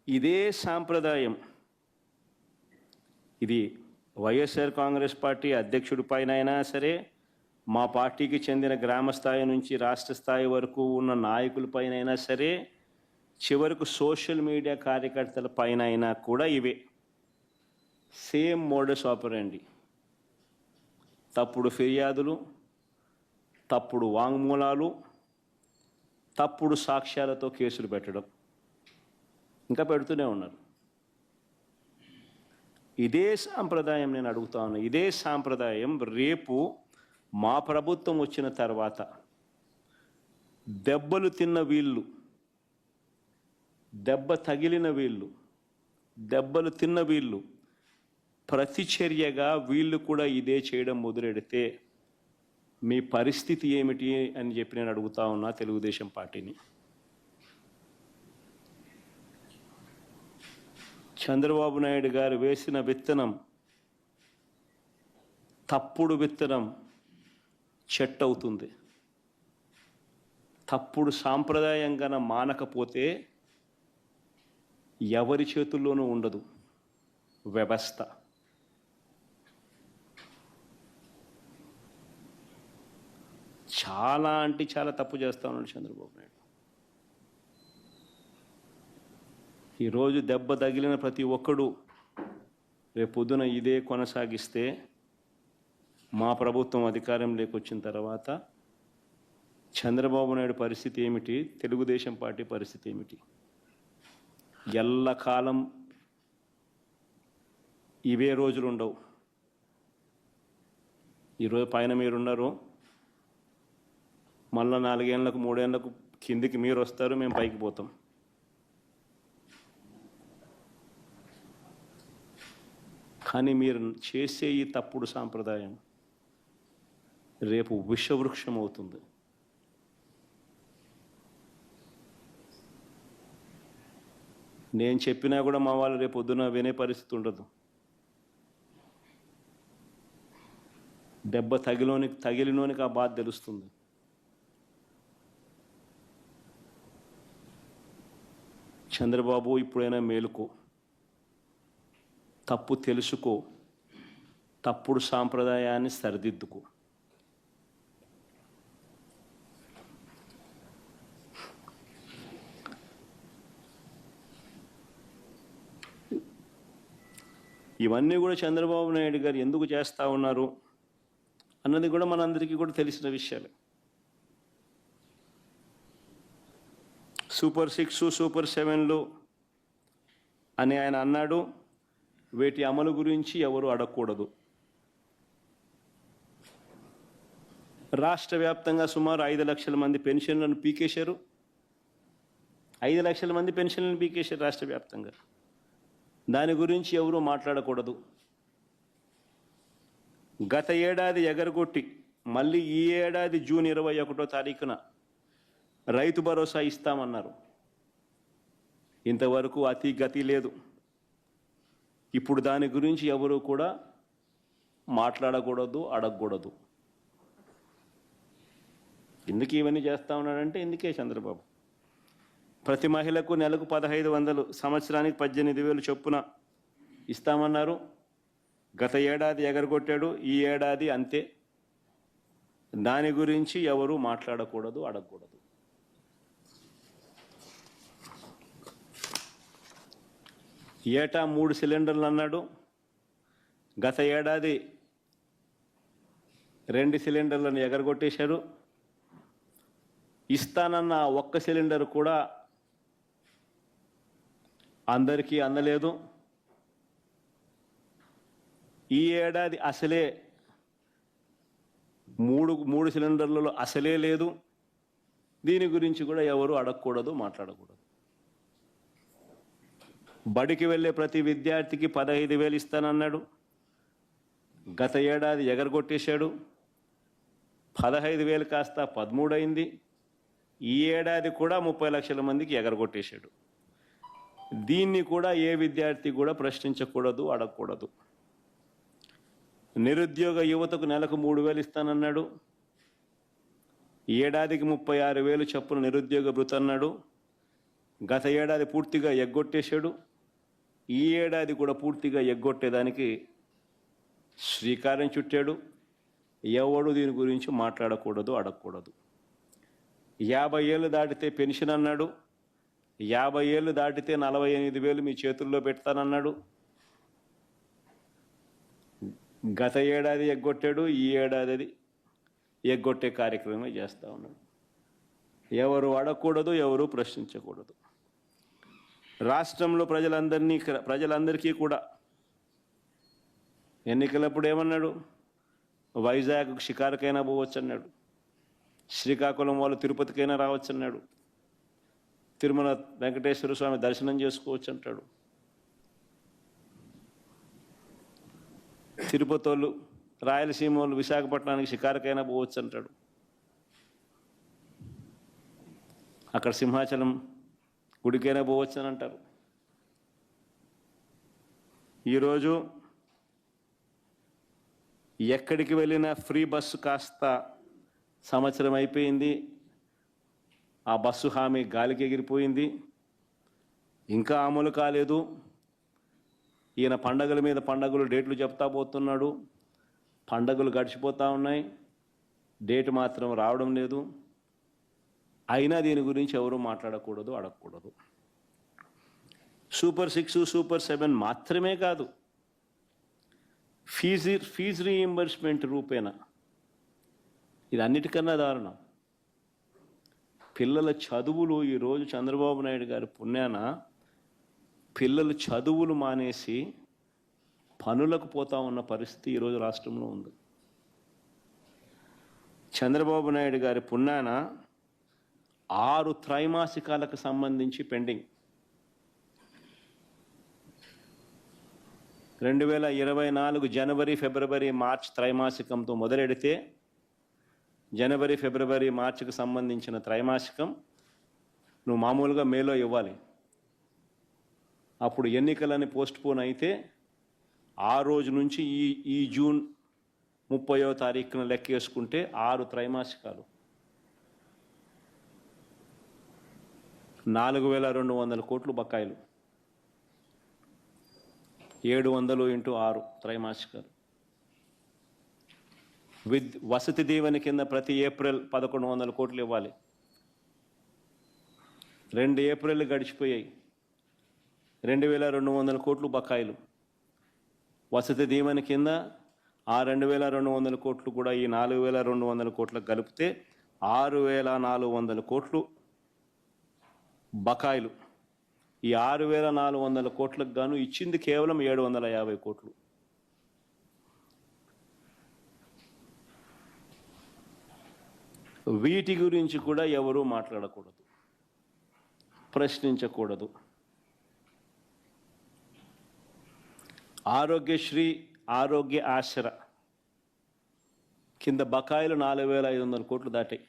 ఇదే సాంప్రదాయం ఇది వైఎస్ఆర్ కాంగ్రెస్ పార్టీ అధ్యక్షుడి పైన అయినా సరే, మా పార్టీకి చెందిన గ్రామ స్థాయి నుంచి రాష్ట్ర స్థాయి వరకు ఉన్న నాయకులపైన అయినా సరే, చివరకు సోషల్ మీడియా కార్యకర్తల పైన అయినా కూడా ఇవే సేమ్ మోడస్ ఆపరండి. తప్పుడు ఫిర్యాదులు, తప్పుడు వాంగ్మూలాలు, తప్పుడు సాక్ష్యాలతో కేసులు పెట్టడం, ఇంకా పెడుతూనే ఉన్నారు. ఇదే సాంప్రదాయం నేను అడుగుతా ఉన్నా. ఇదే సాంప్రదాయం రేపు మా ప్రభుత్వం వచ్చిన తర్వాత దెబ్బలు తిన్న వీళ్ళు, దెబ్బ తగిలిన వీళ్ళు, దెబ్బలు తిన్న వీళ్ళు ప్రతిచర్యగా వీళ్ళు కూడా ఇదే చేయడం మొదలెడితే మీ పరిస్థితి ఏమిటి అని చెప్పి నేను అడుగుతా ఉన్నా తెలుగుదేశం పార్టీని. చంద్రబాబు నాయుడు గారు వేసిన విత్తనం, తప్పుడు విత్తనం చెట్టు అవుతుంది. తప్పుడు సాంప్రదాయంగా మానకపోతే ఎవరి చేతుల్లోనూ ఉండదు వ్యవస్థ. చాలా అంటే చాలా తప్పు చేస్తా ఉన్నాడు చంద్రబాబు నాయుడు. ఈరోజు దెబ్బ తగిలిన ప్రతి ఒక్కడు రేపు పొద్దున ఇదే కొనసాగిస్తే మా ప్రభుత్వం అధికారంలోకి వచ్చిన తర్వాత చంద్రబాబు నాయుడు పరిస్థితి ఏమిటి, తెలుగుదేశం పార్టీ పరిస్థితి ఏమిటి? ఎల్లకాలం ఇవే రోజులు ఉండవు. ఈరోజు పైన మీరున్నారు, మళ్ళీ 4 ఏళ్ళకు 3 ఏళ్ళకు కిందికి మీరు వస్తారు, మేము పైకి పోతాం. కానీ మీరు చేసే ఈ తప్పుడు సాంప్రదాయం రేపు విషవృక్షం అవుతుంది. నేను చెప్పినా కూడా మా వాళ్ళు రేపు పొద్దున వినే పరిస్థితి ఉండదు. దెబ్బ తగిలినోనికి ఆ బాధ తెలుస్తుంది. చంద్రబాబు ఇప్పుడైనా మేలుకో, తప్పు తెలుసుకో, తప్పుడు సాంప్రదాయాన్ని సరిదిద్దుకో. ఇవన్నీ కూడా చంద్రబాబు నాయుడు గారు ఎందుకు చేస్తూ ఉన్నారు అన్నది కూడా మనందరికీ కూడా తెలిసిన విషయాలే. సూపర్ 6, సూపర్ 7లు అని ఆయన అన్నాడు. వీటి అమలు గురించి ఎవరు అడగకూడదు. రాష్ట్ర వ్యాప్తంగా సుమారు 5 లక్షల మంది పెన్షన్లను పీకేశారు. 5 లక్షల మంది పెన్షన్లను పీకేశారు రాష్ట్ర వ్యాప్తంగా. దాని గురించి ఎవరు మాట్లాడకూడదు. గత ఏడాది ఎగరగొట్టి మళ్ళీ ఈ ఏడాది జూన్ 21వ తారీఖున రైతు భరోసా ఇస్తామన్నారు. ఇంతవరకు అతి గతి లేదు. ఇప్పుడు దాని గురించి ఎవరు కూడా మాట్లాడకూడదు, అడగకూడదు. ఎందుకు ఇవన్నీ చేస్తూ ఉన్నాడంటే ఇందుకే చంద్రబాబు. ప్రతి మహిళకు నెలకు 1500, సంవత్సరానికి 18,000 చొప్పున ఇస్తామన్నారు. గత ఏడాది ఎగరగొట్టాడు, ఈ ఏడాది అంతే. దాని గురించి ఎవరు మాట్లాడకూడదు, అడగకూడదు. ఏటా 3 సిలిండర్లు అన్నాడు. గత ఏడాది 2 సిలిండర్లను ఎగరగొట్టేశారు. ఇస్తానన్న ఒక్క సిలిండర్ కూడా అందరికీ అందలేదు. ఈ ఏడాది అసలే 3 సిలిండర్లలో అసలే లేదు. దీని గురించి కూడా ఎవరు అడగకూడదు, మాట్లాడకూడదు. బడికి వెళ్ళే ప్రతి విద్యార్థికి 15,000 ఇస్తానన్నాడు. గత ఏడాది ఎగరగొట్టేశాడు. 15,000 కాస్త 13 అయింది. ఈ ఏడాది కూడా 30 లక్షల మందికి ఎగరగొట్టేశాడు. దీన్ని కూడా ఏ విద్యార్థి కూడా ప్రశ్నించకూడదు, అడగకూడదు. నిరుద్యోగ యువతకు నెలకు 3,000 ఇస్తానన్నాడు. ఏడాదికి 36,000 చొప్పున నిరుద్యోగ భృతి అన్నాడు. గత ఏడాది పూర్తిగా ఎగ్గొట్టేశాడు. ఈ ఏడాది కూడా పూర్తిగా ఎగ్గొట్టేదానికి శ్రీకారం చుట్టాడు. ఎవడు దీని గురించి మాట్లాడకూడదు, అడగకూడదు. 50 ఏళ్ళు దాటితే పెన్షన్ అన్నాడు. 50 ఏళ్ళు దాటితే 48,000 మీ చేతుల్లో పెడతానన్నాడు. గత ఏడాది ఎగ్గొట్టాడు, ఈ ఏడాది ఎగ్గొట్టే కార్యక్రమం చేస్తూ ఉన్నాడు. ఎవరు అడగకూడదు, ఎవరు ప్రశ్నించకూడదు. రాష్ట్రంలో ప్రజలందరికీ కూడా ఎన్నికలప్పుడు ఏమన్నాడు? వైజాగ్ షికారుకైనా పోవచ్చు అన్నాడు. శ్రీకాకుళం వాళ్ళు తిరుపతికైనా రావచ్చు అన్నాడు. తిరుమల వెంకటేశ్వర స్వామి దర్శనం చేసుకోవచ్చు అంటాడు. తిరుపతి వాళ్ళు, రాయలసీమ వాళ్ళు విశాఖపట్నానికి షికారుకైనా పోవచ్చు అంటాడు. అక్కడ సింహాచలం గుడికైనా పోవచ్చు అని అంటారు. ఈరోజు ఎక్కడికి వెళ్ళినా ఫ్రీ బస్సు కాస్త సంవత్సరం అయిపోయింది. ఆ బస్సు హామీ గాలికి ఎగిరిపోయింది, ఇంకా అమలు కాలేదు. ఈయన పండగల మీద పండగలు డేట్లు చెప్తా పోతున్నాడు. పండగలు గడిచిపోతూ ఉన్నాయి, డేట్ మాత్రం రావడం లేదు. అయినా దీని గురించి ఎవరు మాట్లాడకూడదు, అడగకూడదు. సూపర్ 6, సూపర్ 7 మాత్రమే కాదు, ఫీజు రీయింబర్స్మెంట్ రూపేణ ఇది అన్నిటికన్నా దారుణం. పిల్లల చదువులు ఈరోజు చంద్రబాబు నాయుడు గారి పుణ్యాన పిల్లలు చదువులు మానేసి పనులకు పోతా ఉన్న పరిస్థితి ఈరోజు రాష్ట్రంలో ఉంది. చంద్రబాబు నాయుడు గారి పుణ్యాన 6 త్రైమాసికాలకు సంబంధించి పెండింగ్. 2024 జనవరి, ఫిబ్రవరి, మార్చ్ త్రైమాసికంతో మొదలెడితే జనవరి, ఫిబ్రవరి, మార్చికి సంబంధించిన త్రైమాసికం నువ్వు మామూలుగా మేలో ఇవ్వాలి. అప్పుడు ఎన్నికలని పోస్ట్పోన్ అయితే ఆ రోజు నుంచి ఈ జూన్ 30వ తారీఖున లెక్కేసుకుంటే 6 త్రైమాసికాలు 4,200 కోట్లు బకాయిలు. 700 × 6 త్రైమాసికాలు. వసతి దీవెన కింద ప్రతి ఏప్రిల్ 1,100 కోట్లు ఇవ్వాలి. 2 ఏప్రిల్ గడిచిపోయాయి, 2,200 కోట్లు బకాయిలు. వసతి దీవెన కింద ఆ 2,200 కోట్లు కూడా ఈ 4,200 కోట్లకు కలిపితే 6,400 కోట్లు బకాయిలు. ఈ 6,400 కోట్లకు గాను ఇచ్చింది కేవలం 750 కోట్లు. వీటి గురించి కూడా ఎవరూ మాట్లాడకూడదు, ప్రశ్నించకూడదు. ఆరోగ్యశ్రీ, ఆరోగ్య ఆశ్ర కింద బకాయిలు 4,500 కోట్లు దాటాయి.